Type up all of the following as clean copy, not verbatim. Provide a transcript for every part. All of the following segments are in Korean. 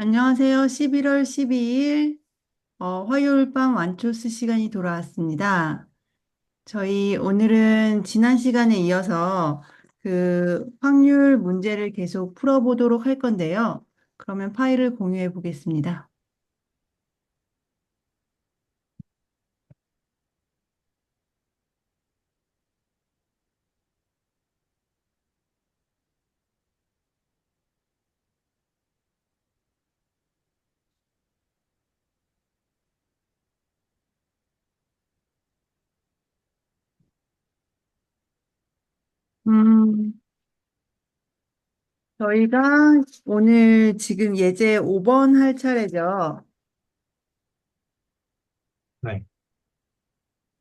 안녕하세요. 11월 12일 화요일 밤 완초스 시간이 돌아왔습니다. 저희 오늘은 지난 시간에 이어서 그 확률 문제를 계속 풀어보도록 할 건데요. 그러면 파일을 공유해 보겠습니다. 음, 저희가 오늘 지금 예제 5번 할 차례죠. 네,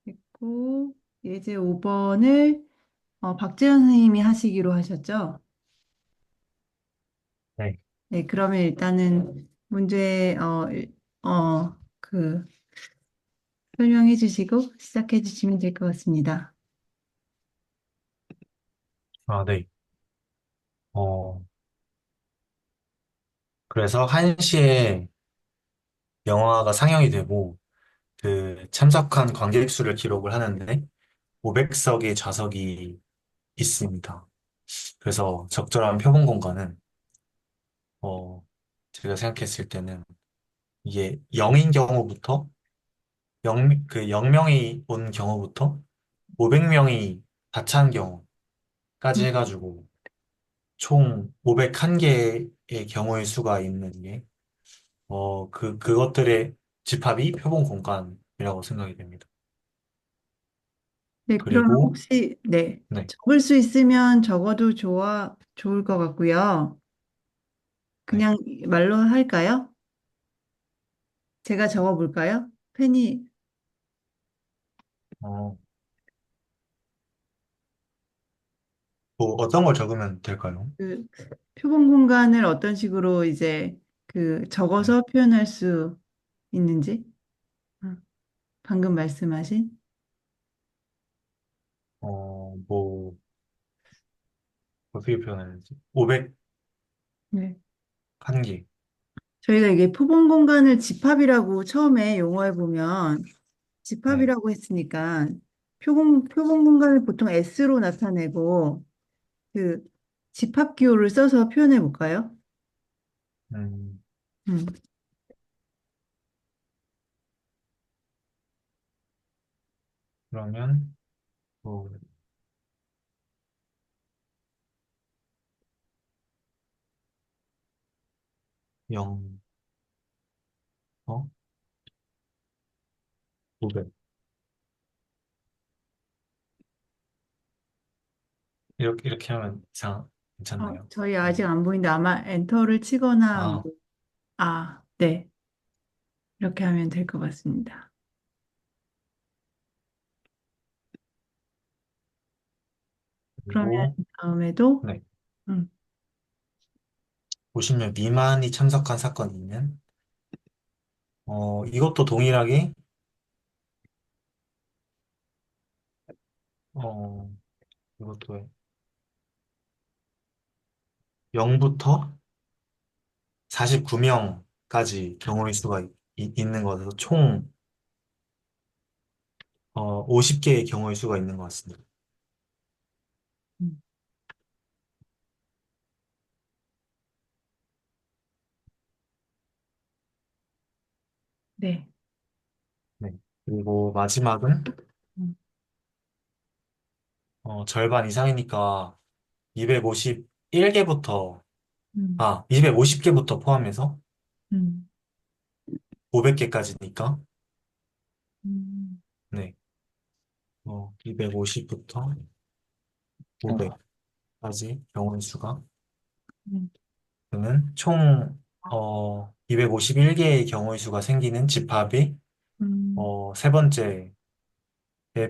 됐고, 예제 5번을 박재현 선생님이 하시기로 하셨죠? 네. 네, 그러면 일단은 문제, 설명해 주시고 시작해 주시면 될 것 같습니다. 아, 네. 어, 그래서 1시에 영화가 상영이 되고, 그 참석한 관객 수를 기록을 하는데, 500석의 좌석이 있습니다. 그래서 적절한 표본 공간은, 어, 제가 생각했을 때는, 이게 0인 경우부터, 0명이 온 경우부터, 500명이 다 찬 경우까지 음, 해가지고, 총 501개의 경우의 수가 있는 게, 그것들의 집합이 표본 공간이라고 생각이 됩니다. 네, 그러면 그리고, 혹시, 네, 네, 적을 수 있으면 적어도 좋을 것 같고요. 네. 그냥 말로 할까요? 제가 적어 볼까요? 펜이, 어, 뭐 어떤 걸 적으면 될까요? 그, 표본 공간을 어떤 식으로 이제 네. 적어서 표현할 수 있는지, 어, 방금 말씀하신, 뭐, 어떻게 표현해야 되지? 501개. 네. 저희가 이게 표본 공간을 집합이라고 처음에 용어에 보면 네. 집합이라고 했으니까 표본 공간을 보통 S로 나타내고 그 집합 기호를 써서 표현해 볼까요? 음, 음, 그러면, 뭐, 0, 500. 이렇게 하면 괜찮나요? 저희 아직 아니면, 안 보이는데 아마 엔터를 치거나 뭐, 아, 네. 이렇게 하면 될 것 같습니다. 그러면 그리고, 다음에도 네. 음, 50명 미만이 참석한 사건이면, 이것도 동일하게, 어, 이것도 0부터 49명까지 경우의 수가 있는 것 같아서 총 50개의 경우의 수가 있는 것 같습니다. 음, 네. 네. 그리고 마지막은 음, 절반 이상이니까 251개부터 음, 250개부터 포함해서 음, 500개까지니까 음, 네. 250부터 500까지 경우의 수가 음, 그러면 총 251개의 경우의 수가 생기는 집합이 음. 세 번째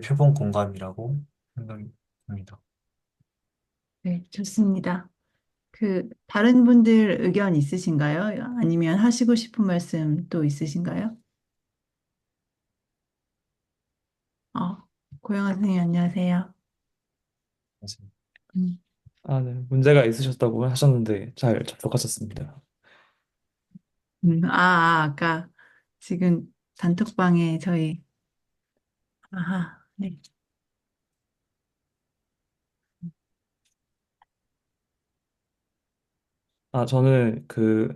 표본 공간이라고 생각이 듭니다. 네, 좋습니다. 다른 분들 의견 있으신가요? 아니면 하시고 싶은 말씀 또 있으신가요? 어, 고영아 선생님, 안녕하세요. 맞습니다. 음, 아, 네. 문제가 있으셨다고 하셨는데 잘 접속하셨습니다. 아까 지금 단톡방에 저희, 아하, 네, 저는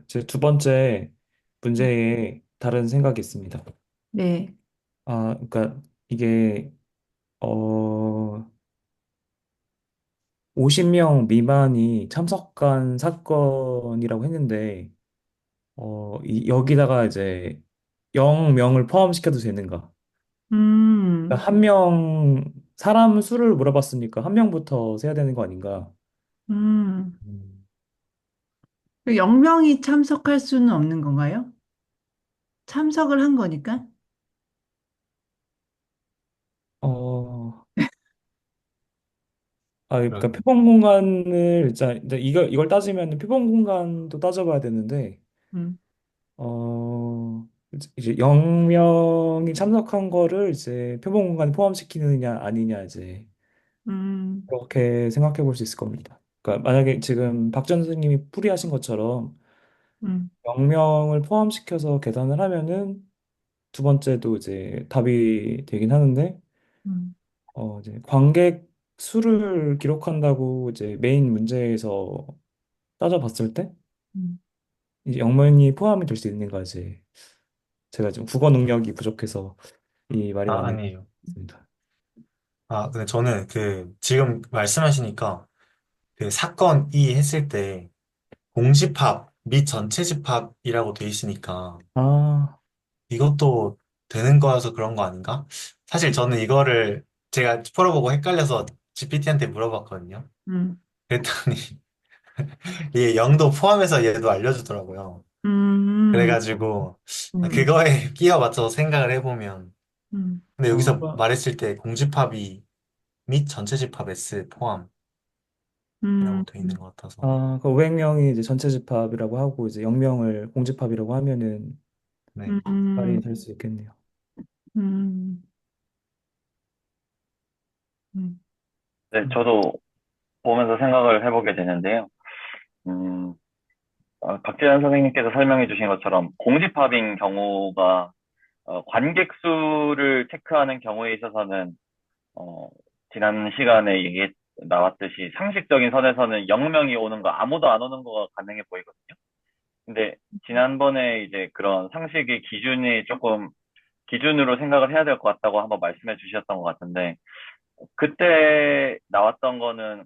제 두 번째 문제에 다른 생각이 있습니다. 네, 그러니까 이게, 어, 50명 미만이 참석한 사건이라고 했는데, 여기다가 이제 0명을 포함시켜도 되는가? 음, 그러니까 사람 수를 물어봤으니까 한 명부터 세야 되는 거 아닌가? 음. 음. 0명이 참석할 수는 없는 건가요? 참석을 한 거니까? 어, 그러니까 그러게요. 표본 공간을, 이제 이걸 따지면 표본 공간도 따져봐야 되는데, 음, 이제 0명이 참석한 거를 이제 표본 공간에 포함시키느냐 아니냐 이제 음, 그렇게 생각해 볼 수 있을 겁니다. 그러니까 만약에 지금 박 전 선생님이 풀이하신 것처럼 음, 0명을 포함시켜서 계산을 하면은 두 번째도 이제 답이 되긴 하는데 음, 이제 관객 수를 기록한다고 이제 메인 문제에서 따져봤을 때 음, 이제 0명이 포함이 될 수 있는 거지. 제가 지금 국어 능력이 부족해서 이 말이 맞는 것 아니에요. 같습니다. 근데 저는 지금 말씀하시니까 사건 이 했을 때 공집합 및 전체 집합이라고 돼 있으니까 아, 이것도 되는 거여서 그런 거 아닌가? 사실 저는 이거를 제가 풀어보고 헷갈려서 GPT한테 물어봤거든요. 음, 그랬더니 이게 0도 포함해서 얘도 알려주더라고요. 음, 그래가지고 음, 그거에 끼워 맞춰서 생각을 해보면 근데 여기서 어, 말했을 때 공집합이 및 전체 집합 S 포함이라고 음, 돼 있는 것 같아서 그 500명이 이제 전체 집합이라고 하고 이제 0명을 공집합이라고 하면은 네. 말이 음, 될 수 있겠네요. 음, 음, 네, 저도 보면서 생각을 해보게 되는데요. 음, 박재현 선생님께서 설명해 주신 것처럼 공집합인 경우가 관객 수를 체크하는 경우에 있어서는 어, 지난 시간에 나왔듯이 상식적인 선에서는 0명이 오는 거 아무도 안 오는 거가 가능해 보이거든요. 근데 지난번에 이제 그런 상식의 기준이 조금 기준으로 생각을 해야 될 것 같다고 한번 말씀해 주셨던 것 같은데 그때 나왔던 거는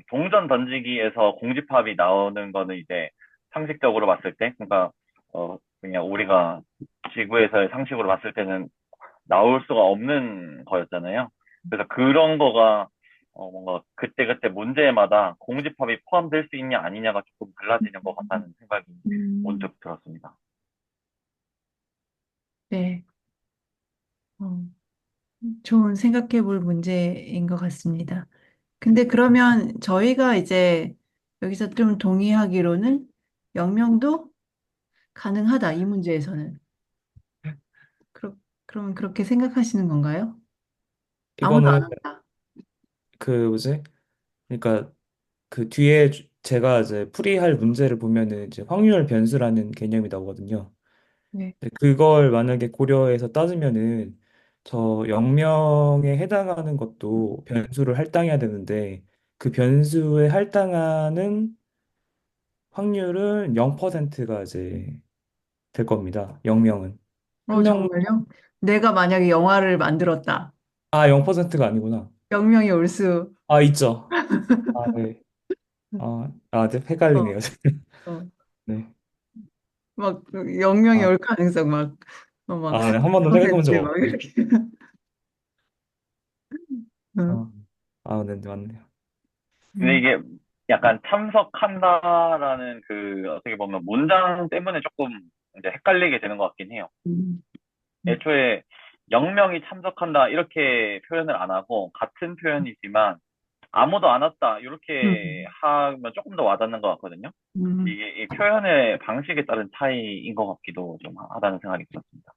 동전 던지기에서 공집합이 나오는 거는 이제 상식적으로 봤을 때 그러니까 그냥 우리가 지구에서의 상식으로 봤을 때는 나올 수가 없는 거였잖아요. 그래서 그런 거가 뭔가 그때그때 문제마다 공집합이 포함될 수 있냐 아니냐가 조금 달라지는 것 같다는 생각이 음, 문득 들었습니다. 네. 어, 좋은 생각해 볼 문제인 것 같습니다. 근데 그러면 저희가 이제 여기서 좀 동의하기로는 영명도 가능하다, 이 문제에서는. 그러, 그러면 그렇게 생각하시는 건가요? 아무도 안 이거는 한다. 뭐지? 그러니까 그 뒤에 제가 이제 풀이할 문제를 보면은 이제 확률 변수라는 개념이 나오거든요. 네. 근데 그걸 만약에 고려해서 따지면은 저 0명에 해당하는 것도 변수를 할당해야 되는데 그 변수에 할당하는 확률은 0%가 이제 될 겁니다. 0명은. 한 명, 정말요? 내가 만약에 영화를 만들었다. 0%가 아니구나. 영명이 올 수, 있죠. 네. 네, 어, 헷갈리네요. 어, 네. 막, 영명이 아, 올 가능성 막, 막, 네. 한 번도 생각해 본 적 10% 막 없고. 이렇게. 응, 어, 네, 네, 맞네요. 근데 음, 이게 약간 참석한다라는 어떻게 보면 문장 때문에 조금 이제 헷갈리게 되는 것 같긴 해요. 음, 음, 애초에 0명이 참석한다 이렇게 표현을 안 하고 같은 표현이지만 아무도 안 왔다 이렇게 음, 하면 조금 더 와닿는 것 같거든요. 음, 이게 이 표현의 방식에 따른 차이인 것 같기도 좀 하다는 생각이 들었습니다.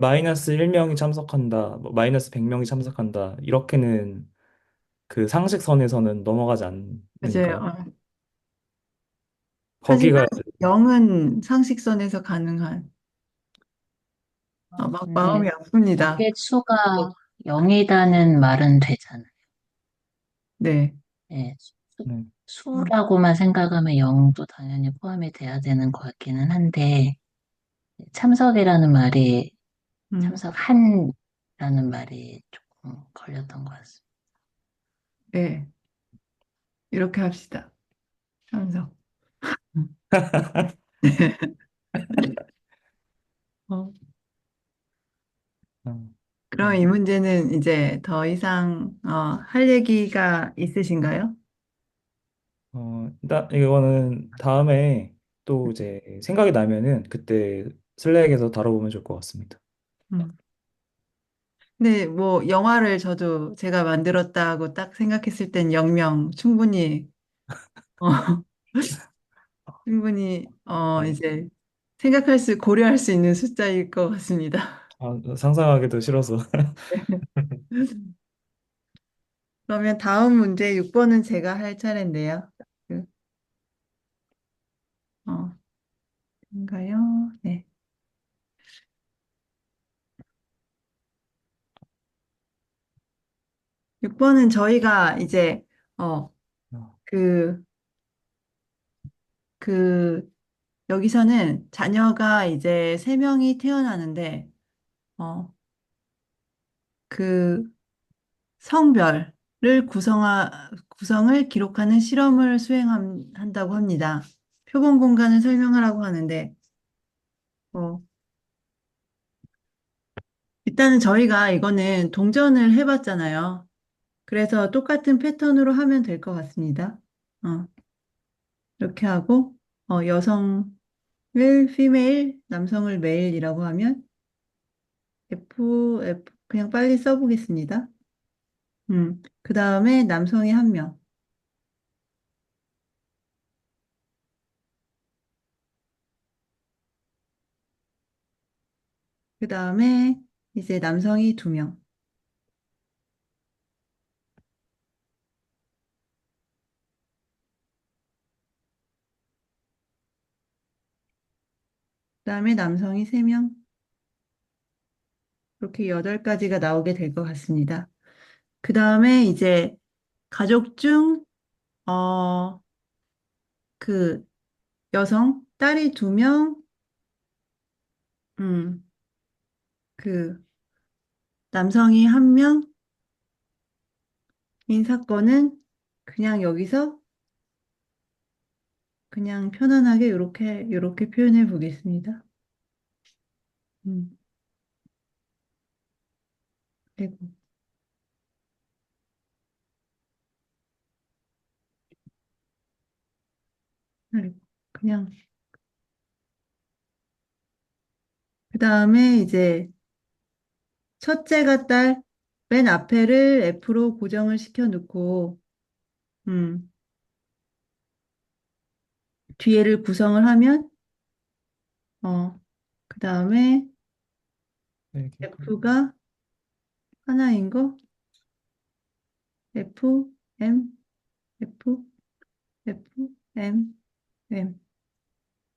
마이너스 1명이 참석한다, 뭐 마이너스 100명이 참석한다, 이렇게는 그 상식선에서는 넘어가지 맞아요. 않으니까요. 하지만 거기가 0은 상식선에서 가능한, 막 마음이 근데 아픕니다. 관계수가 0이라는 말은 되잖아요. 네. 예, 네. 음, 수라고만 생각하면 0도 당연히 포함이 돼야 되는 것 같기는 한데, 참석이라는 말이, 음, 참석한이라는 말이 조금 걸렸던 것 같습니다. 네. 이렇게 합시다. 참석. 음. 어, 음, 그럼 이 음. 문제는 이제 더 이상 할 얘기가 있으신가요? 일단 이거는 다음에 또 이제 생각이 나면은 그때 슬랙에서 다뤄보면 좋을 것 같습니다. 음. 근데 뭐 영화를 저도 제가 만들었다고 딱 생각했을 땐 0명 충분히 어, 충분히 아, 이제 생각할 수 고려할 수 있는 숫자일 것 같습니다. 상상하기도 싫어서. 그러면 다음 문제 6번은 제가 할 차례인데요. 그, 인가요? 네. 6번은 저희가 이제 어, 그, 그 여기서는 자녀가 이제 3명이 태어나는데 어, 그 성별을 구성을 기록하는 실험을 수행한다고 합니다. 표본 공간을 설명하라고 하는데 어, 일단은 저희가 이거는 동전을 해봤잖아요. 그래서 똑같은 패턴으로 하면 될 것 같습니다. 어, 이렇게 하고 여성을 female, 남성을 male이라고 하면 F 그냥 빨리 써보겠습니다. 그 다음에 남성이 한 명. 그 다음에 이제 남성이 2명. 그 다음에 남성이 3명. 이렇게 8가지가 나오게 될 것 같습니다. 그 다음에 이제 가족 중, 어, 그 여성, 딸이 2명, 음, 그 남성이 1명인 사건은 그냥 여기서 그냥 편안하게 이렇게 표현해 보겠습니다. 음, 아이고, 아이고, 그냥 그 다음에 이제 첫째가 딸, 맨 앞에를 F로 고정을 시켜 놓고, 음, 뒤에를 구성을 하면, 그 다음에 네, F가 하나인 거, F, M, F, F, M, M.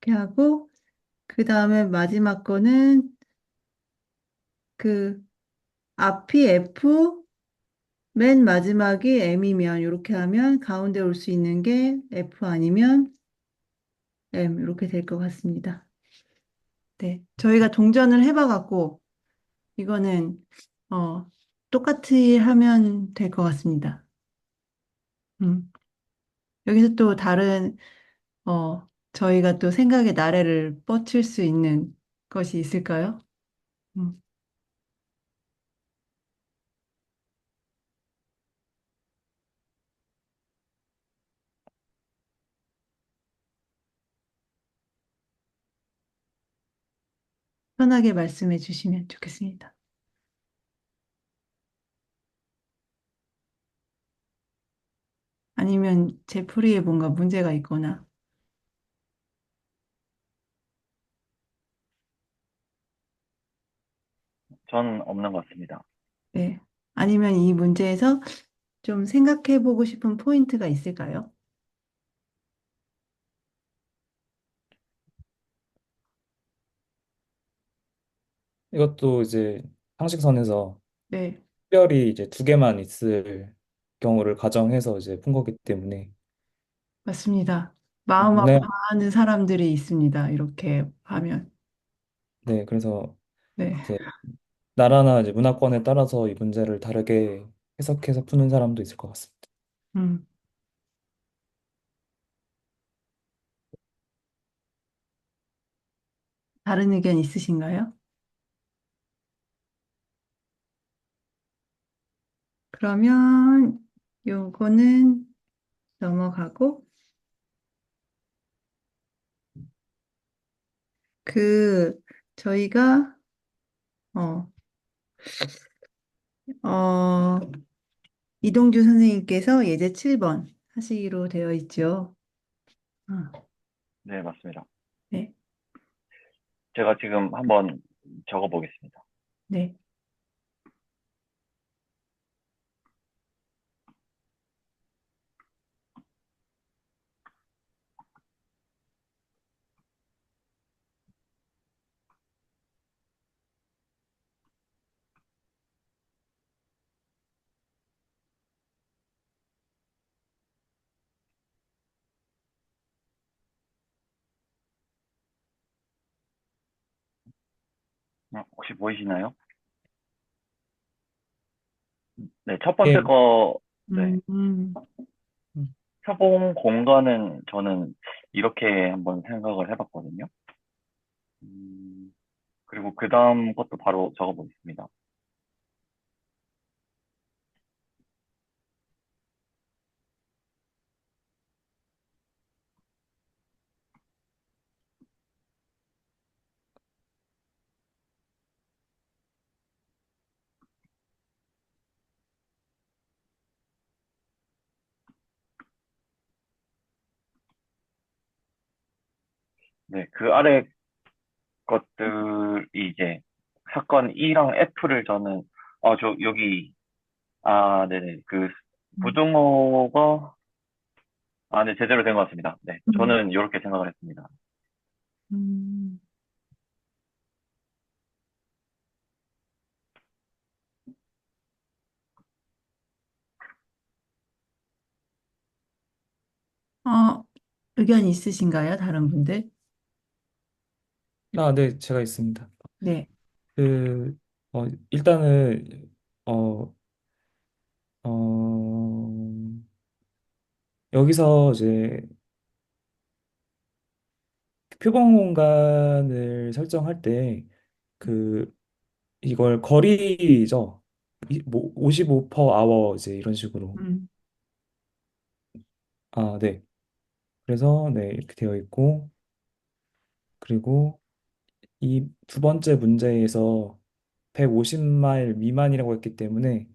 이렇게 하고, 그 다음에 마지막 거는 그 앞이 F, 맨 마지막이 M이면, 이렇게 하면 가운데 올 수 있는 게 F 아니면 M, 이렇게 될 것 같습니다. 네. 저희가 동전을 해봐갖고, 이거는, 똑같이 하면 될 것 같습니다. 음. 여기서 또 다른, 저희가 또 생각의 나래를 뻗칠 수 있는 것이 있을까요? 음. 편하게 말씀해 주시면 좋겠습니다. 아니면 제 풀이에 뭔가 문제가 있거나, 전 없는 것 같습니다. 네. 아니면 이 문제에서 좀 생각해 보고 싶은 포인트가 있을까요? 이것도 이제 상식선에서 네, 특별히 이제 두 개만 있을 경우를 가정해서 이제 푼 거기 때문에 맞습니다. 마음 네, 아파하는 사람들이 있습니다. 이렇게 하면. 네, 그래서 네, 이제 나라나 이제 문화권에 따라서 이 문제를 다르게 해석해서 푸는 사람도 있을 것 같습니다. 음, 다른 의견 있으신가요? 그러면 요거는 넘어가고 그 저희가 어, 어, 이동주 선생님께서 예제 7번 하시기로 되어 있죠. 어, 네, 맞습니다. 네, 제가 지금 한번 적어보겠습니다. 네. 혹시 보이시나요? 네, 첫 번째 예, 거, 네, 음, 음, 음. 표본 공간은 저는 이렇게 한번 생각을 해봤거든요. 음, 그리고 그 다음 것도 바로 적어보겠습니다. 네, 그 아래 것들이 이제 사건 E랑 F를 저는, 여기, 네네, 그, 음, 부등호가, 네, 제대로 된 것 같습니다. 네, 음, 저는 이렇게 생각을 했습니다. 음. 어, 의견 있으신가요? 다른 분들? 네, 제가 있습니다. 네, 그, 일단은, 어, 어, 여기서 이제 표본 공간을 설정할 때, 그, 이걸 거리죠. 뭐, 55 per hour 이제 이런 식으로. 음, 네. 그래서, 네, 이렇게 되어 있고, 그리고 이 두 번째 문제에서 150마일 미만이라고 했기 때문에,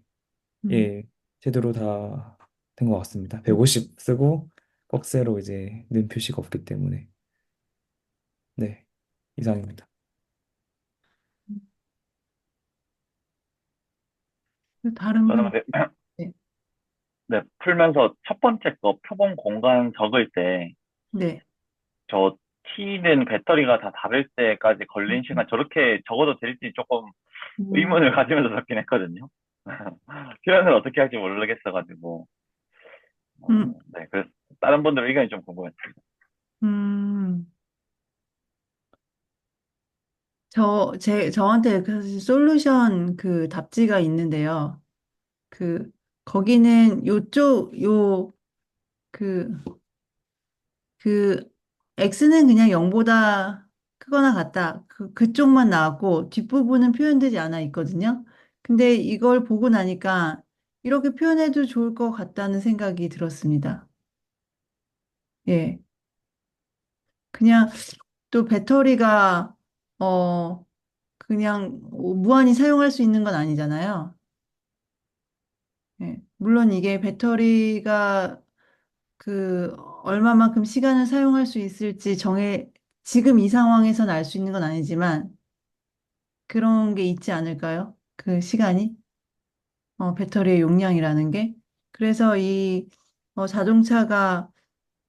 음, 예, 제대로 다 된 것 같습니다. 150 쓰고, 꺽쇠로 이제 는 표시가 없기 때문에. 네, 이상입니다. 다른 저는 분, 근데, 네, 네, 풀면서 첫 번째 거 표본 공간 적을 때, 네, 저 T는 배터리가 다 닳을 때까지 음, 걸린 시간 저렇게 적어도 될지 조금 음, 의문을 가지면서 적긴 했거든요. 표현을 어떻게 할지 모르겠어가지고, 음, 네, 그래서 다른 분들 의견이 좀 궁금했습니다. 음. 저한테 그 사실 솔루션 그 답지가 있는데요. 그, 거기는 그, 그, X는 그냥 0보다 크거나 같다. 그쪽만 나왔고, 뒷부분은 표현되지 않아 있거든요. 근데 이걸 보고 나니까 이렇게 표현해도 좋을 것 같다는 생각이 들었습니다. 예. 그냥 또 배터리가, 어, 그냥 무한히 사용할 수 있는 건 아니잖아요. 예. 물론 이게 배터리가 그 얼마만큼 시간을 사용할 수 있을지 지금 이 상황에서는 알 수 있는 건 아니지만 그런 게 있지 않을까요? 그 시간이, 배터리의 용량이라는 게. 그래서 자동차가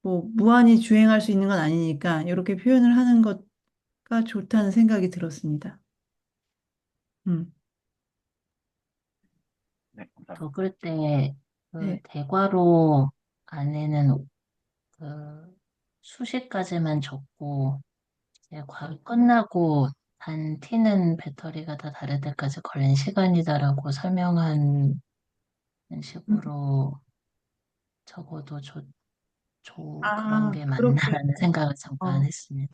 뭐 무한히 주행할 수 있는 건 아니니까 이렇게 표현을 하는 것가 좋다는 생각이 들었습니다. 음, 네, 감사합니다. 적을 때 그 네, 대괄호 안에는 그 수식까지만 적고 이제 괄호 끝나고 단 t는 배터리가 다 다를 때까지 걸린 시간이다라고 설명한 음. 식으로 적어도 그런 아, 게 그렇게, 맞나라는 생각을 잠깐 어, 했습니다.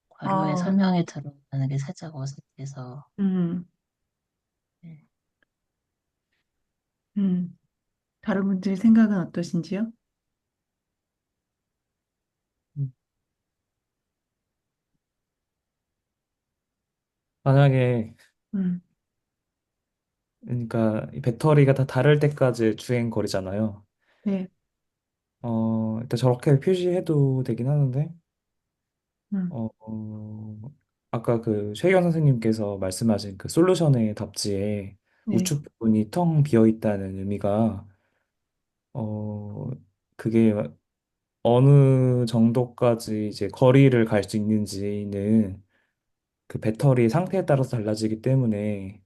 괄호에 어, 설명이 들어가는 게 살짝 어색해서. 음, 네. 음. 다른 분들 생각은 어떠신지요? 음. 만약에 음, 그러니까 이 배터리가 다 다를 때까지 주행 거리잖아요. 네, 일단 저렇게 표시해도 되긴 하는데 음, 어, 아까 그 최희원 선생님께서 말씀하신 그 솔루션의 답지에 네, 우측 부분이 텅 비어 있다는 의미가 어, 그게 어느 정도까지 이제 거리를 갈 수 있는지는 그 배터리 상태에 따라서 달라지기 때문에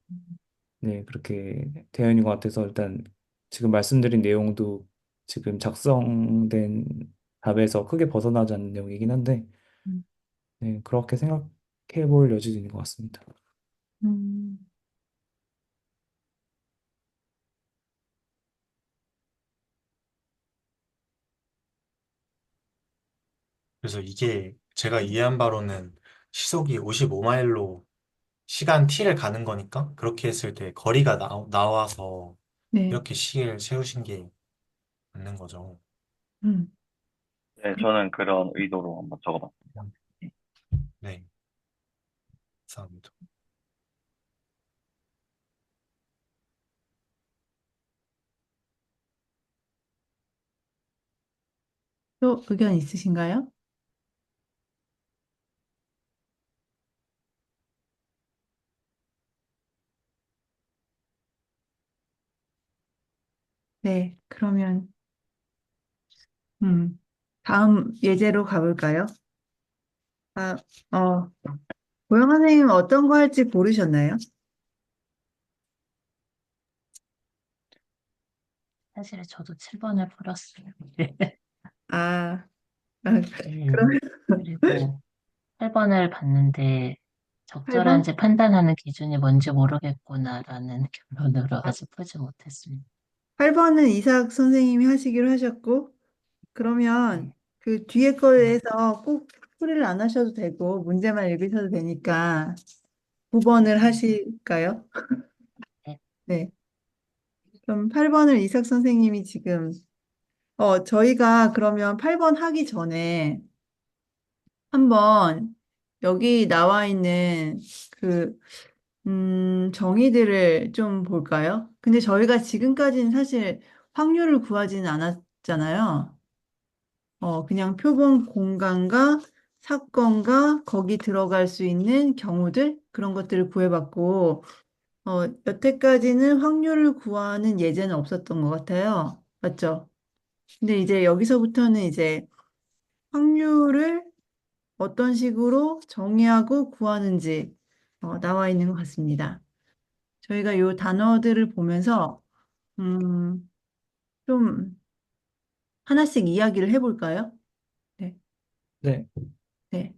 네, 그렇게 되어 있는 것 같아서 일단 지금 말씀드린 내용도 지금 작성된 답에서 크게 벗어나지 않는 내용이긴 한데 음, 네, 그렇게 생각해 볼 여지도 있는 것 같습니다. 음. 그래서 이게 제가 이해한 바로는 시속이 55마일로 시간 t를 가는 거니까 그렇게 했을 때 거리가 나와서 네, 이렇게 시계를 세우신 게 맞는 거죠. 음. 네, 저는 그런 의도로 한번 적어봤습니다. 네, 감사합니다. 또 의견 있으신가요? 네, 그러면, 음, 다음 예제로 가볼까요? 아, 어, 고영 선생님 어떤 거 할지 고르셨나요? 사실 저도 7번을 풀었어요. 아, 아, 네. 그러면 그리고 8번을 봤는데 8번? 적절한지 판단하는 기준이 뭔지 모르겠구나라는 결론으로 아직 풀지 못했습니다. 8번은 이삭 선생님이 하시기로 하셨고, 그러면 네. 그 뒤에 거에서 꼭 풀이를 안 하셔도 되고, 문제만 읽으셔도 되니까 9번을 하실까요? 네. 네. 그럼 8번을 이삭 선생님이 지금, 저희가 그러면 8번 하기 전에 한번 여기 나와 있는 그, 정의들을 좀 볼까요? 근데 저희가 지금까지는 사실 확률을 구하지는 않았잖아요. 그냥 표본 공간과 사건과 거기 들어갈 수 있는 경우들, 그런 것들을 구해봤고, 여태까지는 확률을 구하는 예제는 없었던 것 같아요. 맞죠? 근데 이제 여기서부터는 이제 확률을 어떤 식으로 정의하고 구하는지 나와 있는 것 같습니다. 저희가 이 단어들을 보면서 음, 좀 하나씩 이야기를 해볼까요? 네, 네, 네.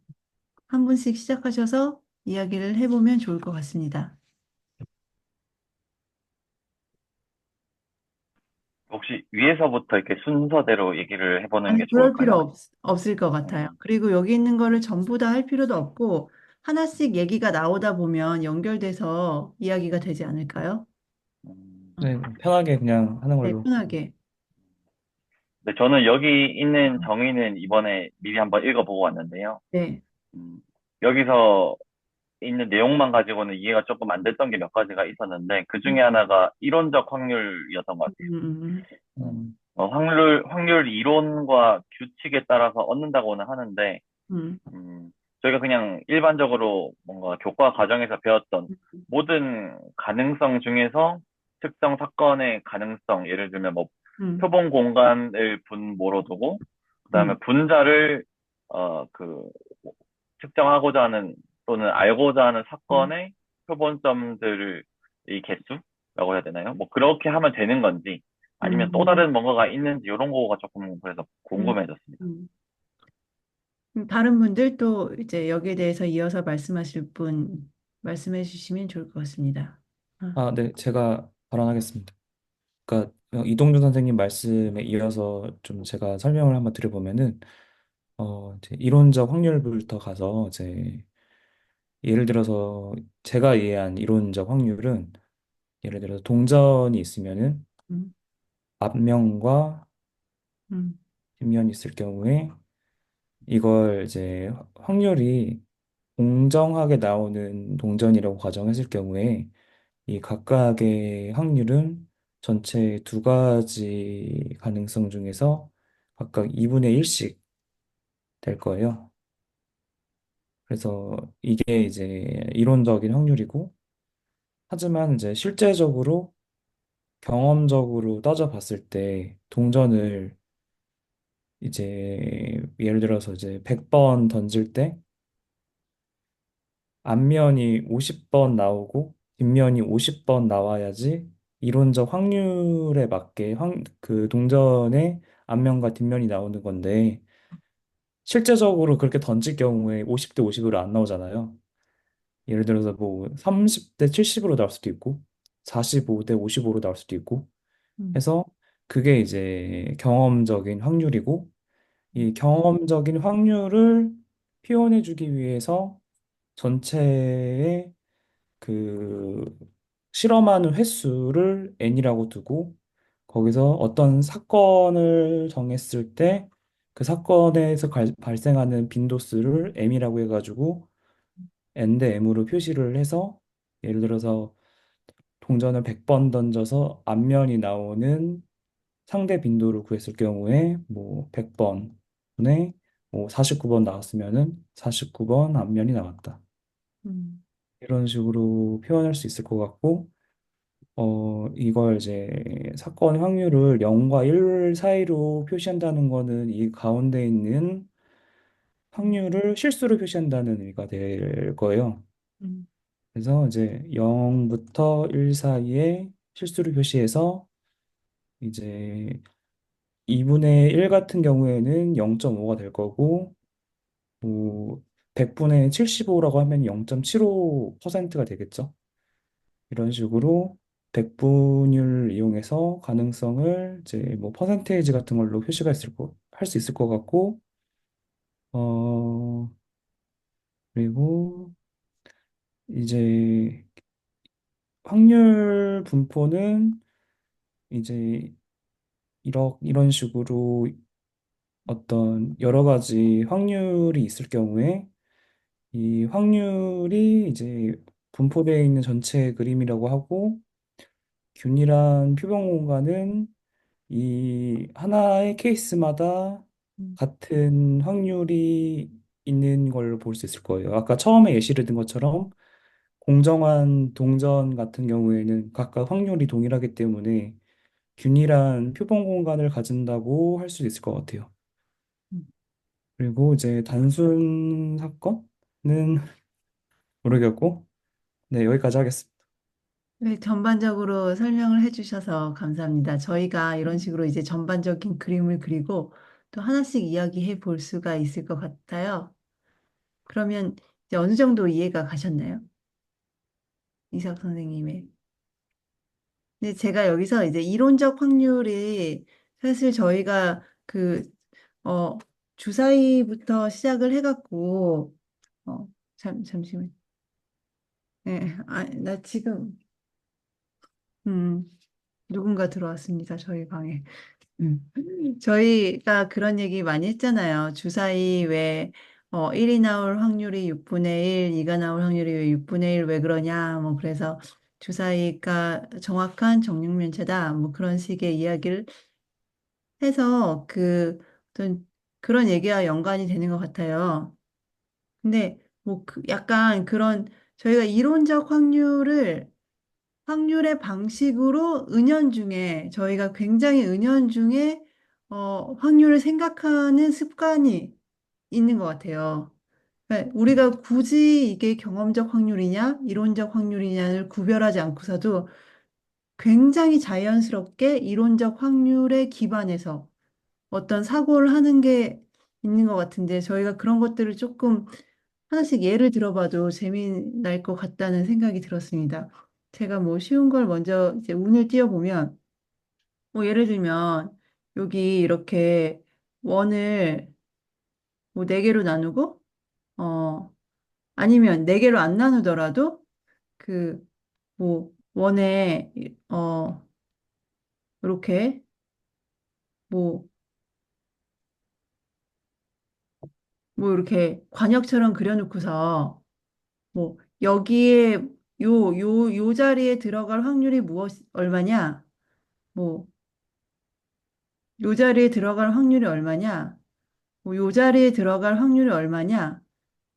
한 분씩 시작하셔서 이야기를 해보면 좋을 것 같습니다. 혹시 위에서부터 이렇게 순서대로 얘기를 해보는 게 아니, 그럴 필요 좋을까요? 없을 것 같아요. 음, 그리고 여기 있는 거를 전부 다 할 필요도 없고, 하나씩 얘기가 나오다 보면 연결돼서 이야기가 되지 않을까요? 음. 어, 네, 편하게 그냥 하는 네, 걸로. 편하게. 네, 저는 여기 있는 정의는 이번에 미리 한번 읽어보고 왔는데요. 네. 음, 여기서 있는 내용만 가지고는 이해가 조금 안 됐던 게 몇 가지가 있었는데, 그 중에 음, 하나가 이론적 확률이었던 것 같아요. 음, 음, 확률 이론과 규칙에 따라서 얻는다고는 하는데, 음, 음, 저희가 그냥 일반적으로 뭔가 교과 과정에서 배웠던 음, 모든 가능성 중에서 특정 사건의 가능성, 예를 들면 뭐 음, 표본 공간을 분모로 두고, 그다음에 음, 분자를 그 측정하고자 하는 또는 알고자 하는 음, 사건의 표본점들을 이 개수라고 해야 되나요? 뭐 그렇게 하면 되는 건지 아니면 또 음, 다른 뭔가가 있는지 이런 거가 조금 그래서 음, 궁금해졌습니다. 음. 다른 분들 또 이제 여기에 대해서 이어서 말씀하실 분 말씀해 주시면 좋을 것 같습니다. 아, 아, 네, 제가 발언하겠습니다. 그러니까 이동준 선생님 말씀에 이어서 좀 제가 설명을 한번 드려보면은 이제 이론적 확률부터 가서 이제 예를 들어서 제가 이해한 이론적 확률은 예를 들어서 동전이 있으면은 음, 앞면과 음, 뒷면이 있을 경우에 이걸 이제 확률이 공정하게 나오는 동전이라고 가정했을 경우에 이 각각의 확률은 전체 두 가지 가능성 중에서 각각 2분의 1씩 될 거예요. 그래서 이게 이제 이론적인 확률이고, 하지만 이제 실제적으로 경험적으로 따져봤을 때 동전을 이제 예를 들어서 이제 100번 던질 때 앞면이 50번 나오고 뒷면이 50번 나와야지 이론적 확률에 맞게 그 동전의 앞면과 뒷면이 나오는 건데 실제적으로 그렇게 던질 경우에 50대 50으로 안 나오잖아요. 예를 들어서 뭐 30대 70으로 나올 수도 있고 45대 55로 나올 수도 있고 음, 해서 그게 이제 경험적인 확률이고 이 경험적인 확률을 표현해주기 위해서 전체의 그 실험하는 횟수를 n이라고 두고 거기서 어떤 사건을 정했을 때 그 사건에서 발생하는 빈도수를 m이라고 해가지고 n 대 m으로 표시를 해서 예를 들어서 동전을 100번 던져서 앞면이 나오는 상대 빈도를 구했을 경우에 뭐 100번에 뭐 49번 나왔으면은 49번 앞면이 나왔다. 음, 이런 식으로 표현할 수 있을 것 같고 이걸 이제 사건 확률을 0과 1 사이로 표시한다는 거는 이 가운데 있는 음, 확률을 실수로 표시한다는 의미가 될 거예요. 음, 그래서 이제 0부터 1 사이에 실수를 표시해서 이제 2분의 1 같은 경우에는 0.5가 될 거고, 뭐 100분의 75라고 하면 0.75%가 되겠죠. 이런 식으로 백분율 이용해서 가능성을 이제 뭐 퍼센테이지 같은 걸로 표시가 할 수 있을 것 같고, 어, 그리고 이제 확률 분포는 이제 이런 식으로 어떤 여러 가지 확률이 있을 경우에 이 확률이 이제 분포되어 있는 전체 그림이라고 하고 균일한 표본 공간은 이 하나의 케이스마다 음, 같은 확률이 있는 걸로 볼 수 있을 거예요. 아까 처음에 예시를 든 것처럼 공정한 동전 같은 경우에는 각각 확률이 동일하기 때문에 균일한 표본 공간을 가진다고 할 수 있을 것 같아요. 음. 그리고 이제 단순 사건은 모르겠고, 네, 여기까지 하겠습니다. 네, 전반적으로 설명을 해주셔서 감사합니다. 저희가 이런 식으로 이제 전반적인 그림을 그리고 또 하나씩 이야기해 볼 수가 있을 것 같아요. 그러면 이제 어느 정도 이해가 가셨나요? 이삭 선생님의. 근데 제가 여기서 이제 이론적 확률이 사실 저희가 어, 주사위부터 시작을 해갖고, 잠시만. 네, 나 지금, 음, 누군가 들어왔습니다. 저희 방에. 음. 저희가 그런 얘기 많이 했잖아요. 주사위 왜 1이 나올 확률이 6분의 1, 2가 나올 확률이 왜 6분의 1, 왜 그러냐. 뭐 그래서 주사위가 정확한 정육면체다. 뭐 그런 식의 이야기를 해서 어떤 그런 얘기와 연관이 되는 것 같아요. 근데 뭐 약간 그런 저희가 이론적 확률의 방식으로 은연중에 저희가 굉장히 은연중에 확률을 생각하는 습관이 있는 것 같아요. 그러니까 우리가 굳이 이게 경험적 확률이냐, 이론적 확률이냐를 구별하지 않고서도 굉장히 자연스럽게 이론적 확률에 기반해서 어떤 사고를 하는 게 있는 것 같은데 저희가 그런 것들을 조금 하나씩 예를 들어봐도 재미날 것 같다는 생각이 들었습니다. 제가 뭐 쉬운 걸 먼저 이제 운을 띄워보면 뭐 예를 들면 여기 이렇게 원을 뭐 네 개로 나누고 어 아니면 네 개로 안 나누더라도 그 뭐 원에 이렇게 뭐 뭐 이렇게 관역처럼 그려놓고서 뭐 여기에 요 자리에 들어갈 확률이 얼마냐? 뭐 요 자리에 들어갈 확률이 얼마냐? 뭐 요 자리에 들어갈 확률이 얼마냐?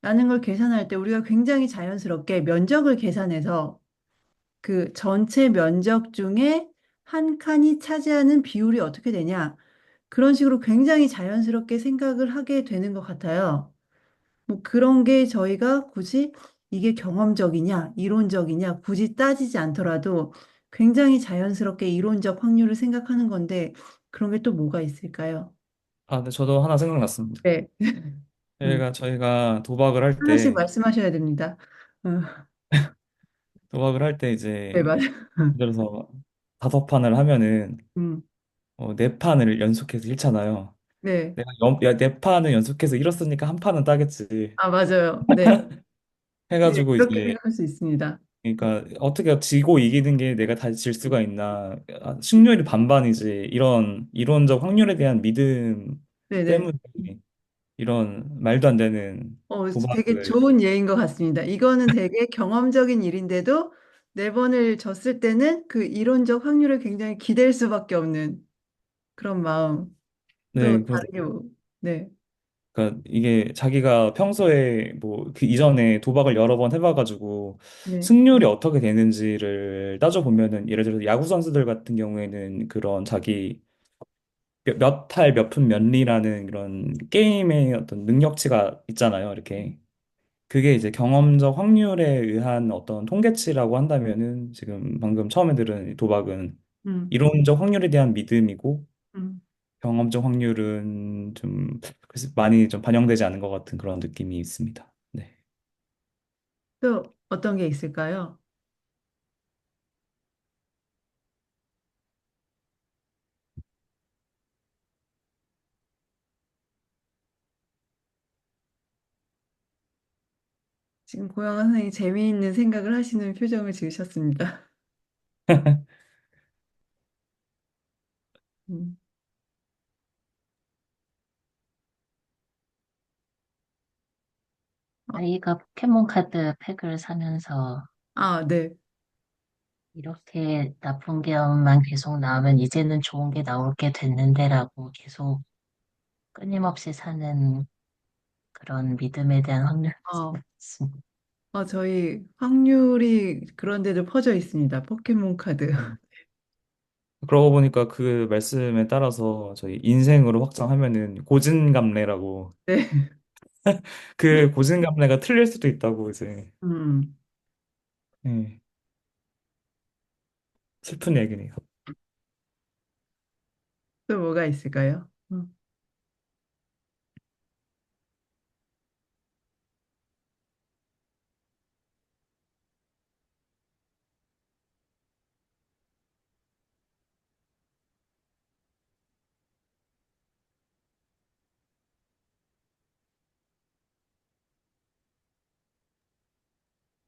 라는 걸 계산할 때 우리가 굉장히 자연스럽게 면적을 계산해서 그 전체 면적 중에 한 칸이 차지하는 비율이 어떻게 되냐? 그런 식으로 굉장히 자연스럽게 생각을 하게 되는 것 같아요. 뭐 그런 게 저희가 굳이 이게 경험적이냐, 이론적이냐, 굳이 따지지 않더라도 굉장히 자연스럽게 이론적 확률을 생각하는 건데 그런 게 또 뭐가 있을까요? 아, 네, 저도 하나 생각났습니다. 네. 음, 저희가 도박을 할 하나씩 때, 말씀하셔야 됩니다. 네, 이제, 맞아요. 예를 들어서 5판을 하면은, 음, 4판을 연속해서 잃잖아요. 네. 야, 4판을 연속해서 잃었으니까 한 판은 따겠지. 아, 맞아요. 네. 네, 해가지고 그렇게 이제, 생각할 수 있습니다. 그러니까 어떻게 지고 이기는 게 내가 다시 질 수가 있나. 승률이 반반이지. 이런 이론적 확률에 대한 믿음 네네. 때문에 이런 말도 안 되는 되게 도박을, 좋은 예인 것 같습니다. 이거는 되게 경험적인 일인데도 네 번을 졌을 때는 그 이론적 확률을 굉장히 기댈 수밖에 없는 그런 마음. 또 네, 그래서 다르게, 네, 그러니까 이게 자기가 평소에 뭐 그 이전에 도박을 여러 번 해봐가지고 네, 승률이 어떻게 되는지를 따져보면은 예를 들어서 야구 선수들 같은 경우에는 그런 자기 몇 탈 몇 푼 몇 리라는 그런 게임의 어떤 능력치가 있잖아요. 이렇게 그게 이제 경험적 확률에 의한 어떤 통계치라고 한다면은 지금 방금 처음에 들은 이 도박은 음, 이론적 확률에 대한 믿음이고 음. 경험적 확률은 좀 그래서 많이 좀 반영되지 않은 것 같은 그런 느낌이 있습니다. 네. 또 어떤 게 있을까요? 지금 고영아 선생님이 재미있는 생각을 하시는 표정을 지으셨습니다. 음. 어, 아이가 포켓몬 카드 팩을 사면서 아, 네. 이렇게 나쁜 게만 계속 나오면 이제는 좋은 게 나올 게 됐는데라고 계속 끊임없이 사는 그런 믿음에 대한 확률을 어, 생각했습니다. 저희 확률이 그런 데도 퍼져 있습니다. 포켓몬 카드. 음. 그러고 보니까 그 말씀에 따라서 저희 인생으로 확장하면은 고진감래라고 네. 그 고진감래가 틀릴 수도 있다고 이제 음. 예, 슬픈 얘기네요. 또 뭐가 있을까요?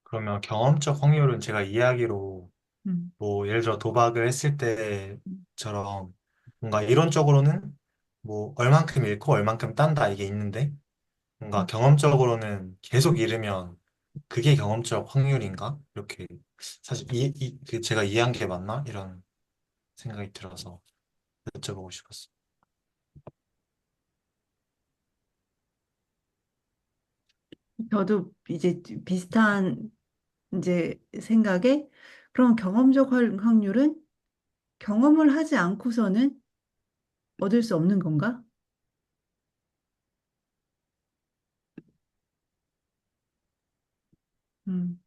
그러면 경험적 확률은 제가 이야기로 음. 뭐 예를 들어 도박을 했을 때처럼 뭔가 이론적으로는 뭐 얼만큼 잃고 얼만큼 딴다 이게 있는데 뭔가 음. 경험적으로는 계속 잃으면 그게 경험적 확률인가? 이렇게 사실 그 제가 이해한 게 맞나? 이런 생각이 들어서 여쭤보고 싶었어요. 저도 이제 비슷한 이제 생각에 그럼 경험적 확률은 경험을 하지 않고서는 얻을 수 없는 건가? 음,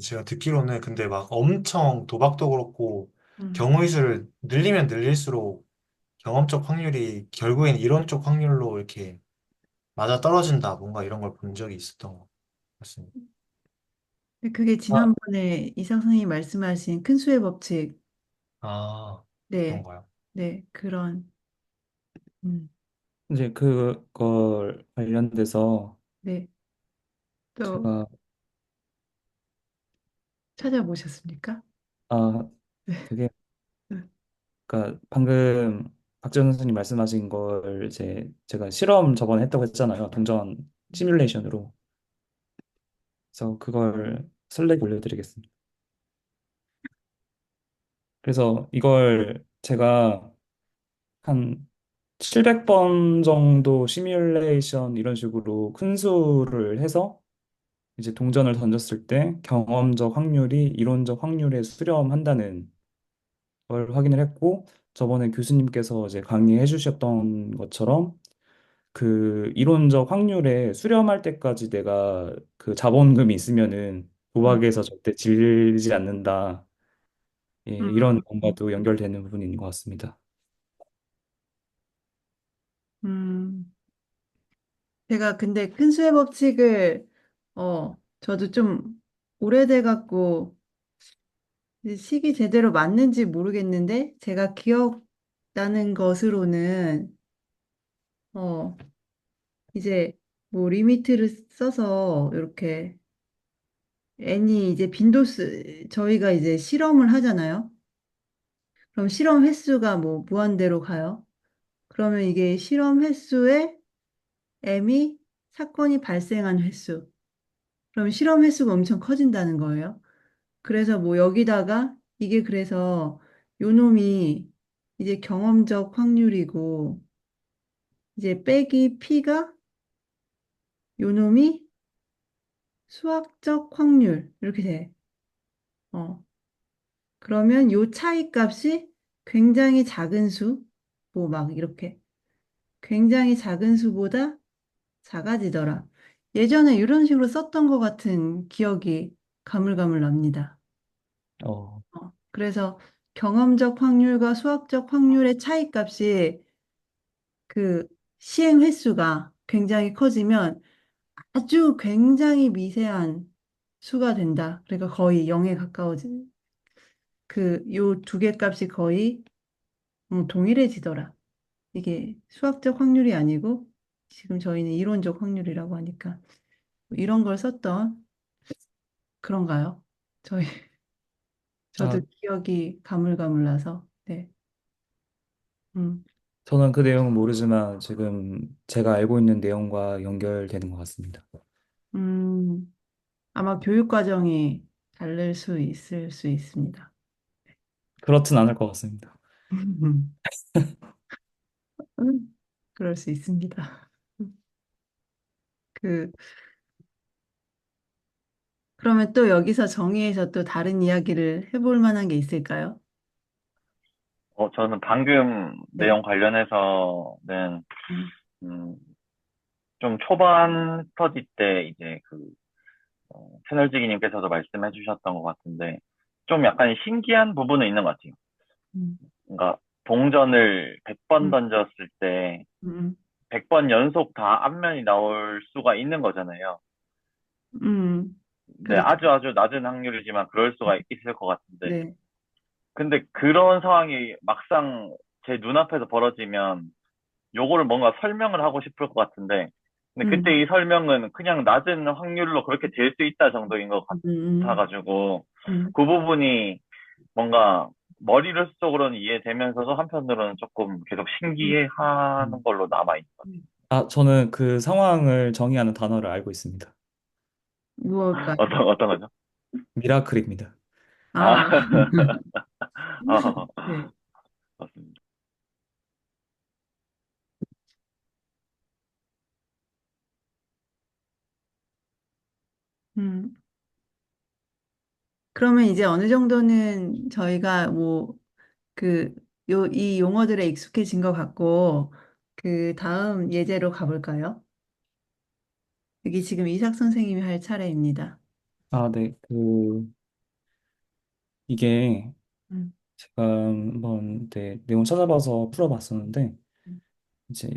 제가 듣기로는 근데 막 엄청 도박도 그렇고 음. 경우의 수를 늘리면 늘릴수록 경험적 확률이 결국엔 이론 쪽 확률로 이렇게 맞아 떨어진다. 뭔가 이런 걸 본 적이 있었던 것 같습니다. 근데 그게 아, 지난번에 이상 선생님이 말씀하신 큰 수의 법칙, 아, 네, 그런가요? 네, 그런, 음, 이제 그걸 관련돼서 네, 또 제가 찾아보셨습니까? 아 네, 그게 네. 그러니까 방금 박지원 선생님 말씀하신 걸 이제 제가 실험 저번에 했다고 했잖아요. 동전 시뮬레이션으로. 그래서 그걸 슬랙 올려드리겠습니다. 그래서 이걸 제가 한 700번 정도 시뮬레이션 이런 식으로 큰 수를 해서 이제 동전을 던졌을 때 경험적 확률이 이론적 확률에 수렴한다는 걸 확인을 했고 저번에 교수님께서 이제 강의해 주셨던 것처럼 그 이론적 확률에 수렴할 때까지 내가 그 자본금이 있으면은 음, 도박에서 절대 질리지 않는다. 예, 음, 이런 뭔가도 연결되는 부분인 것 같습니다. 음. 제가 근데 큰 수의 법칙을, 저도 좀 오래돼 갖고 시기 제대로 맞는지 모르겠는데, 제가 기억나는 것으로는, 어, 이제 뭐 리미트를 써서 이렇게 n이 이제 빈도수, 저희가 이제 실험을 하잖아요. 그럼 실험 횟수가 뭐 무한대로 가요. 그러면 이게 실험 횟수에 m이 사건이 발생한 횟수. 그럼 실험 횟수가 엄청 커진다는 거예요. 그래서 뭐 여기다가 이게 그래서 요놈이 이제 경험적 확률이고 이제 빼기 p가 요놈이 수학적 확률 이렇게 돼. 어. 그러면 요 차이 값이 굉장히 작은 수, 뭐 막 이렇게 굉장히 작은 수보다 작아지더라. 예전에 이런 식으로 썼던 것 같은 기억이 가물가물 납니다. 어, 그래서 경험적 확률과 수학적 확률의 차이 값이 그 시행 횟수가 굉장히 커지면 아주 굉장히 미세한 수가 된다. 그러니까 거의 0에 가까워진 그 요 두 개 값이 거의 동일해지더라. 이게 수학적 확률이 아니고 지금 저희는 이론적 확률이라고 하니까 이런 걸 썼던 그런가요? 저희 저도 아, 기억이 가물가물나서 네. 음, 저는 그 내용은 모르지만 지금 제가 알고 있는 내용과 연결되는 것 같습니다. 아마 교육 과정이 다를 수 있을 수 있습니다. 그렇진 않을 것 같습니다. 그럴 수 있습니다. 그 그러면 또 여기서 정의해서 또 다른 이야기를 해볼 만한 게 있을까요? 저는 방금 네. 내용 관련해서는, 음, 음, 좀 초반 스터디 때 이제 채널지기님께서도 말씀해 주셨던 것 같은데, 좀 약간 신기한 부분은 있는 것 같아요. 음, 그러니까 동전을 100번 음, 던졌을 때 음, 100번 연속 다 앞면이 나올 수가 있는 거잖아요. 네, 그렇죠. 아주 아주 낮은 확률이지만 그럴 수가 있을 것 같은데. 네. 근데 그런 상황이 막상 제 눈앞에서 벌어지면 요거를 뭔가 설명을 하고 싶을 것 같은데, 근데 음, 그때 이 설명은 그냥 낮은 확률로 그렇게 될 수 있다 정도인 것 음, 같아가지고, 음, 그 부분이 뭔가 머리를 속으로는 이해되면서도 한편으로는 조금 계속 음, 신기해하는 걸로 남아있는 것 음. 아, 저는 그 상황을 정의하는 단어를 알고 있습니다. 무엇일까요? 같아요. 어떤 거죠? 미라클입니다. 아, 아, 어, 네. 맞습니다. 음. 그러면 이제 어느 정도는 저희가 뭐, 그, 이 용어들에 익숙해진 것 같고, 그 다음 예제로 가볼까요? 여기 지금 이삭 선생님이 할 차례입니다. 아, 네. 이게 음, 제가 한번 네, 내용 찾아봐서 풀어봤었는데, 음, 이제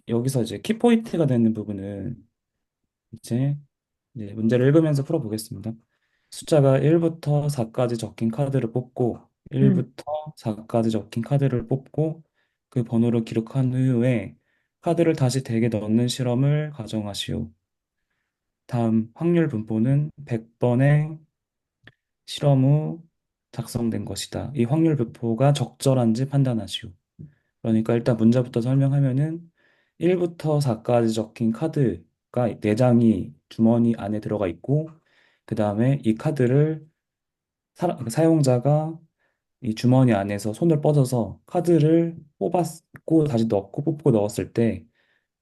여기서 이제 키포인트가 되는 부분은 이제 문제를 읽으면서 풀어보겠습니다. 숫자가 1부터 4까지 적힌 카드를 뽑고, 음, 1부터 4까지 적힌 카드를 뽑고, 그 번호를 기록한 후에 카드를 다시 덱에 넣는 실험을 가정하시오. 다음 확률 분포는 100번의 실험 후 작성된 것이다. 이 확률 분포가 적절한지 판단하시오. 그러니까 일단 문제부터 설명하면은 1부터 4까지 적힌 카드가 4장이 주머니 안에 들어가 있고, 그 다음에 이 카드를 사용자가 이 주머니 안에서 손을 뻗어서 카드를 뽑았고 다시 넣고 뽑고 넣었을 때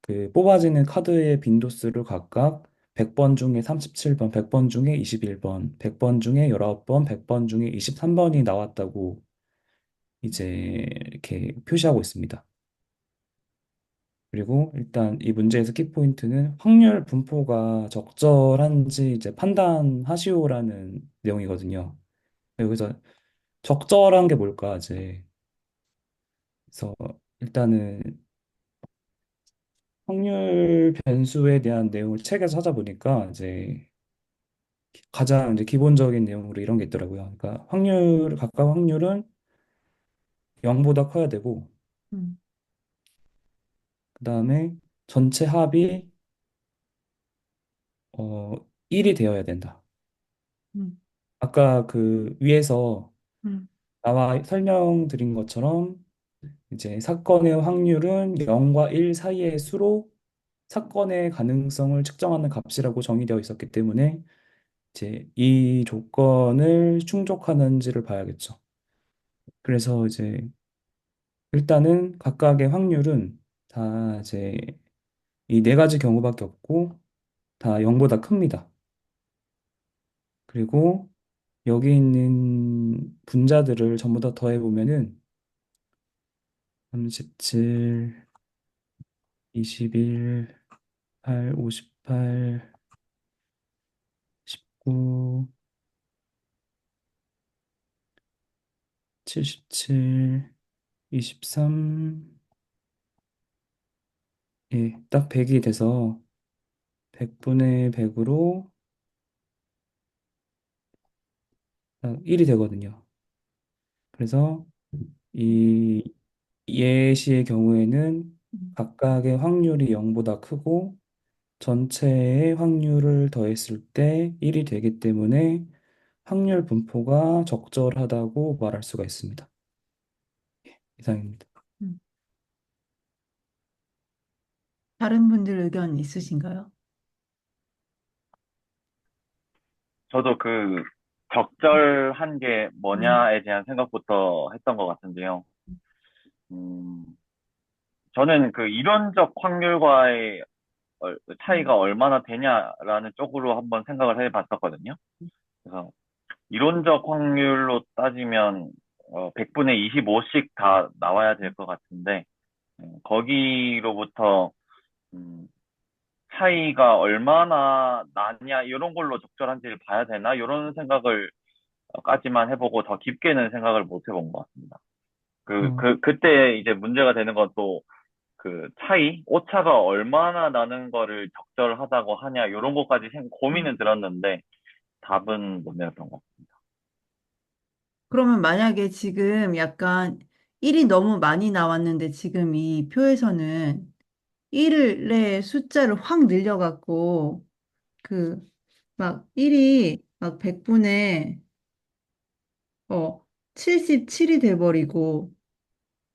그 뽑아지는 카드의 빈도수를 각각 100번 중에 37번, 100번 중에 21번, 100번 중에 19번, 100번 중에 23번이 나왔다고 이제 이렇게 표시하고 있습니다. 그리고 일단 이 문제에서 키포인트는 확률 분포가 적절한지 이제 판단하시오라는 내용이거든요. 여기서 적절한 게 뭘까, 이제. 그래서 일단은 확률 변수에 대한 내용을 책에서 찾아보니까 이제 가장 이제 기본적인 내용으로 이런 게 있더라고요. 그러니까 각각 확률은 0보다 커야 되고, 음, 그다음에 전체 합이 어 1이 되어야 된다. 음, 아까 그 위에서 음, 나와 설명드린 것처럼 이제 사건의 확률은 0과 1 사이의 수로 사건의 가능성을 측정하는 값이라고 정의되어 있었기 때문에 이제 이 조건을 충족하는지를 봐야겠죠. 그래서 이제 일단은 각각의 확률은 다 이제 이 네 가지 경우밖에 없고 다 0보다 큽니다. 그리고 여기 있는 분자들을 전부 다 더해보면은 37, 21, 8, 58, 19, 77, 23, 예, 딱 100이 돼서 100분의 100으로 딱 1이 되거든요. 그래서 이 예시의 경우에는 음. 각각의 확률이 0보다 크고 전체의 확률을 더했을 때 1이 되기 때문에 확률 분포가 적절하다고 말할 수가 있습니다. 이상입니다. 음. 다른 분들 의견 있으신가요? 저도 적절한 게 음, 뭐냐에 대한 생각부터 했던 것 같은데요. 음, 저는 이론적 확률과의 음, 차이가 얼마나 되냐라는 쪽으로 한번 생각을 해봤었거든요. 그래서 이론적 확률로 따지면 100분의 25씩 다 나와야 될 것 같은데 거기로부터 음, 차이가 얼마나 나냐 이런 걸로 적절한지를 봐야 되나 이런 생각을 까지만 해보고 더 깊게는 생각을 못 해본 것 같습니다. 어, 그때 이제 문제가 되는 건 또 오차가 얼마나 나는 거를 적절하다고 하냐 이런 것까지 음. 고민은 들었는데 답은 못 내렸던 것 같습니다. 그러면 만약에 지금 약간 1이 너무 많이 나왔는데 지금 이 표에서는 1의 숫자를 확 늘려갖고 그 막 1이 막 100분의 77이 돼버리고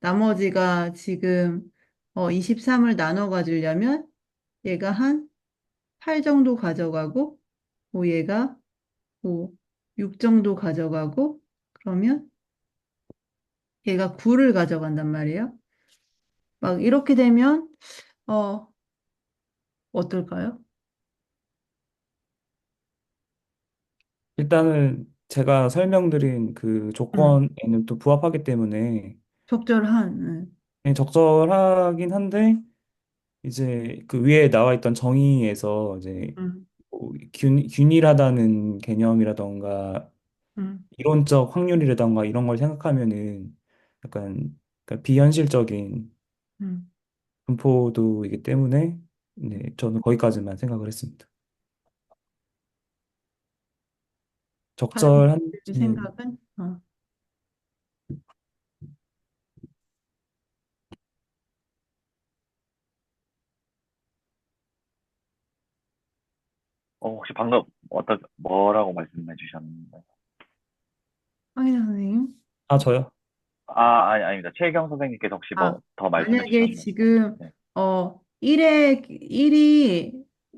나머지가 지금 23을 나눠 가지려면 얘가 한 8 정도 가져가고 얘가 6 정도 가져가고 그러면 얘가 9를 가져간단 말이에요. 막 이렇게 되면 어 어떨까요? 일단은 제가 설명드린 그 응, 조건에는 또 부합하기 때문에 적절한 적절하긴 한데 이제 그 위에 나와 있던 정의에서 이제 응, 뭐 균일하다는 개념이라던가 음, 이론적 확률이라던가 이런 걸 생각하면은 약간 그러니까 비현실적인 음. 분포도이기 때문에 네, 저는 거기까지만 생각을 했습니다. 다른 분들 적절한지는 생각은? 혹시 방금 뭐라고 말씀해 주셨는데? 황희자 선생님? 저요? 아닙니다. 최경 선생님께서 혹시 뭐 아, 더 말씀해 만약에 주셨나요? 지금, 네.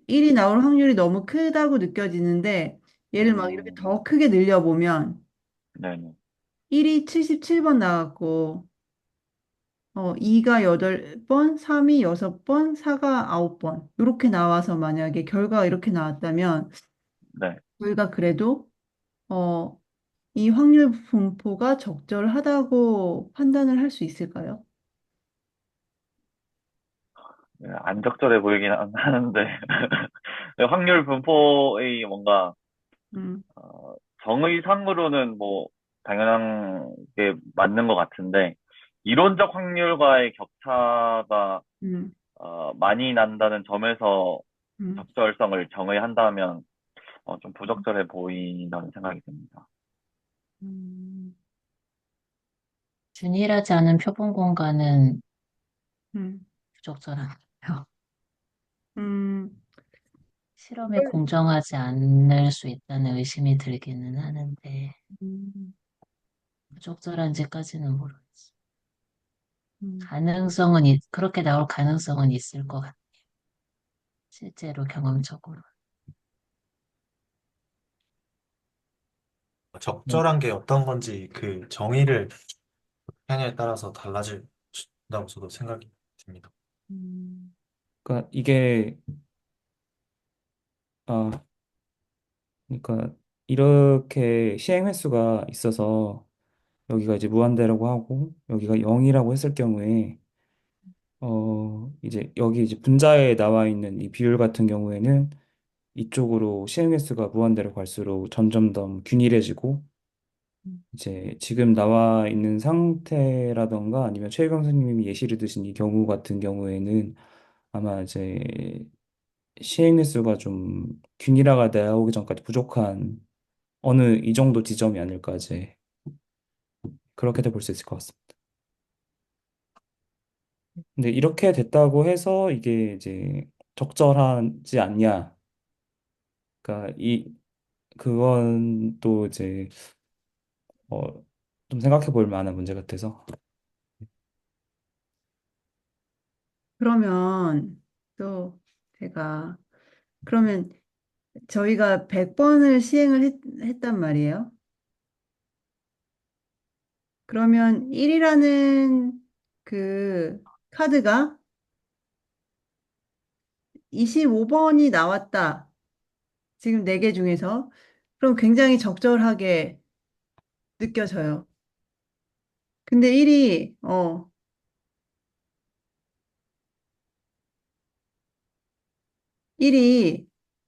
1이 나올 확률이 너무 크다고 느껴지는데, 얘를 막 이렇게 음, 더 크게 늘려보면, 네네. 1이 77번 나왔고, 2가 8번, 3이 6번, 4가 9번. 이렇게 나와서 만약에 결과가 이렇게 나왔다면, 네. 저희가 그래도, 어, 이 확률 분포가 적절하다고 판단을 할 수 있을까요? 네, 안 적절해 보이긴 하는데, 네, 확률 분포의 뭔가, 음, 어, 정의상으로는 뭐, 당연한 게 맞는 것 같은데, 이론적 확률과의 격차가, 음, 많이 난다는 점에서 음, 적절성을 정의한다면, 좀 부적절해 보인다는 생각이 듭니다. 음, 균일하지 않은 표본 공간은 음, 부적절한가요? 음. 실험에 공정하지 않을 수 있다는 의심이 들기는 하는데, 음, 부적절한지까지는 모르겠어요. 음. 그렇게 나올 가능성은 있을 것 같아요. 실제로 경험적으로. 네. 적절한 게 어떤 건지 그 정의를 하냐에 따라서 달라진다고 저도 생각이 듭니다. 음, 그러니까 이게 아 그러니까 이렇게 시행 횟수가 있어서 여기가 이제 무한대라고 하고 여기가 0이라고 했을 경우에 이제 여기 이제 분자에 나와 있는 이 비율 같은 경우에는 이쪽으로 시행 횟수가 무한대로 갈수록 점점 더 균일해지고 음, 이제 지금 나와 있는 상태라던가 아니면 최유경 선생님이 예시를 드신 이 경우 같은 경우에는 아마 이제 시행 횟수가 좀 균일화가 나오기 전까지 부족한 어느 이 정도 지점이 아닐까 이제 그렇게도 볼 수 있을 것 같습니다. 근데 이렇게 됐다고 해서 이게 이제 적절하지 않냐? 그러니까 그건 또 이제 어, 좀 생각해 볼 만한 문제 같아서. 그러면 또 제가 그러면 저희가 100번을 시행을 했단 말이에요. 그러면 1이라는 그 카드가 25번이 나왔다. 지금 4개 중에서. 그럼 굉장히 적절하게 느껴져요. 근데 1이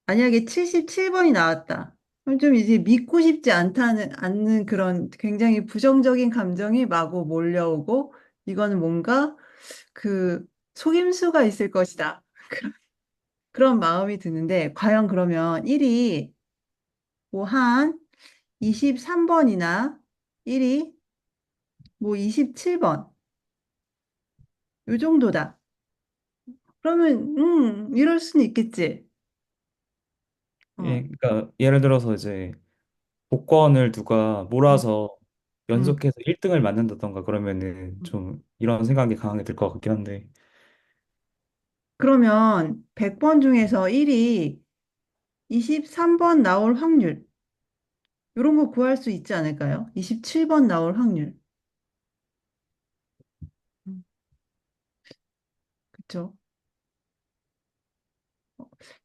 만약에 77번이 나왔다. 그럼 좀 이제 믿고 싶지 않는 그런 굉장히 부정적인 감정이 마구 몰려오고, 이거는 뭔가 그 속임수가 있을 것이다. 그런 마음이 드는데, 과연 그러면 1이 뭐 한 23번이나 1이 뭐 27번, 요 정도다. 그러면, 이럴 수는 있겠지. 어, 예, 그러니까 예를 들어서 이제 복권을 누가 음, 몰아서 음. 연속해서 1등을 만든다던가 그러면은 좀 이런 생각이 강하게 들 것 같긴 한데 그러면 100번 중에서 1이 23번 나올 확률, 이런 거 구할 수 있지 않을까요? 27번 나올 확률. 음, 그쵸?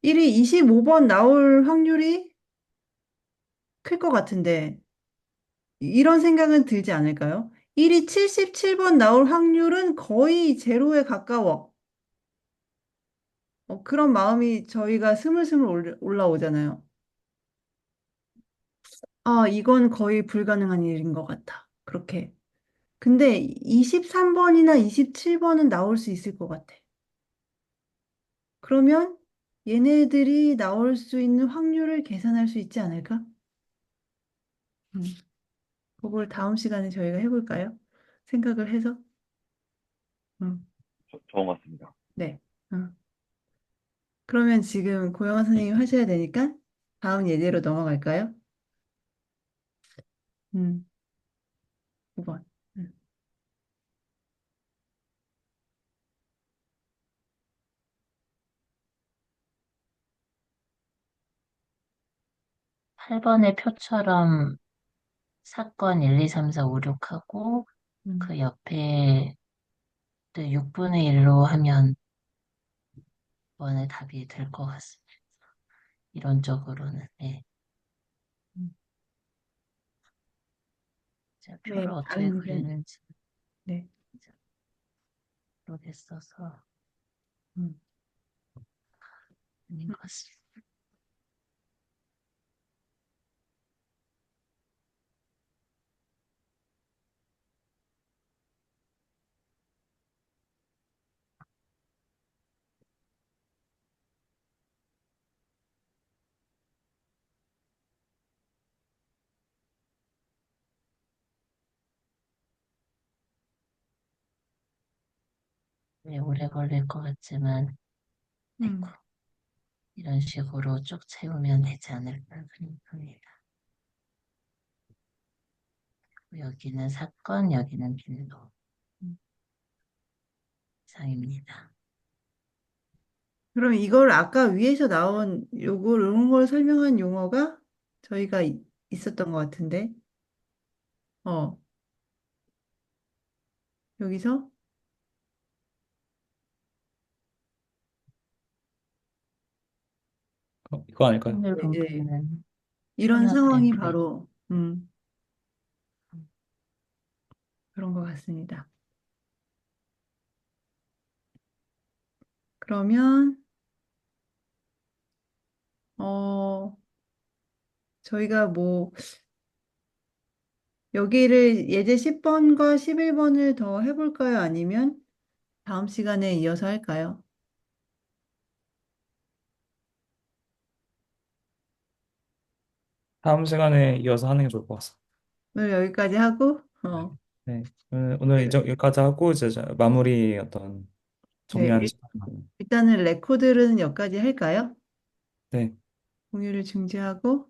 1이 25번 나올 확률이 클 것 같은데, 이런 생각은 들지 않을까요? 1이 77번 나올 확률은 거의 제로에 가까워. 그런 마음이 저희가 스물스물 올라오잖아요. 아, 이건 거의 불가능한 일인 것 같아. 그렇게. 근데 23번이나 27번은 나올 수 있을 것 같아. 그러면 얘네들이 나올 수 있는 확률을 계산할 수 있지 않을까? 음, 그걸 다음 시간에 저희가 해볼까요? 생각을 해서. 음, 좋은 것 같습니다. 네. 그러면 지금 고영아 선생님 하셔야 되니까 다음 예제로 넘어갈까요? 음, 5번. 8번의 표처럼 사건 1, 2, 3, 4, 5, 6하고 음, 그 옆에 또 6분의 1로 하면 이번에 답이 될 것 같습니다. 이론적으로는. 네. 음. 제가 네, 표를 어떻게 다른 의견. 그리는지 네. 모르겠어서 음. 아닌 음. 것 같습니다. 오래 걸릴 것 같지만, 아이고, 음. 이런 식으로 쭉 채우면 되지 않을까 생각합니다. 여기는 사건, 여기는 빈도 음. 이상입니다. 그럼 이걸 아까 위에서 나온 이런 걸 설명한 용어가 저희가 있었던 것 같은데, 어, 여기서 이거 아닐까요? 확률 이제 분포는 이런 하나 상황이 그래프에 바로, 그런 것 같습니다. 그러면, 어, 저희가 뭐, 여기를 예제 10번과 11번을 더 해볼까요? 아니면 다음 시간에 이어서 할까요? 다음 시간에 이어서 하는 게 좋을 것 같습니다. 오늘 여기까지 하고, 네. 오늘 이제 여기까지 하고 이제 마무리 어떤 네, 정리하는 시간. 일단은 레코드는 여기까지 할까요? 네. 공유를 중지하고,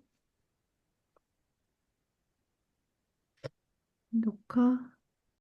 녹화.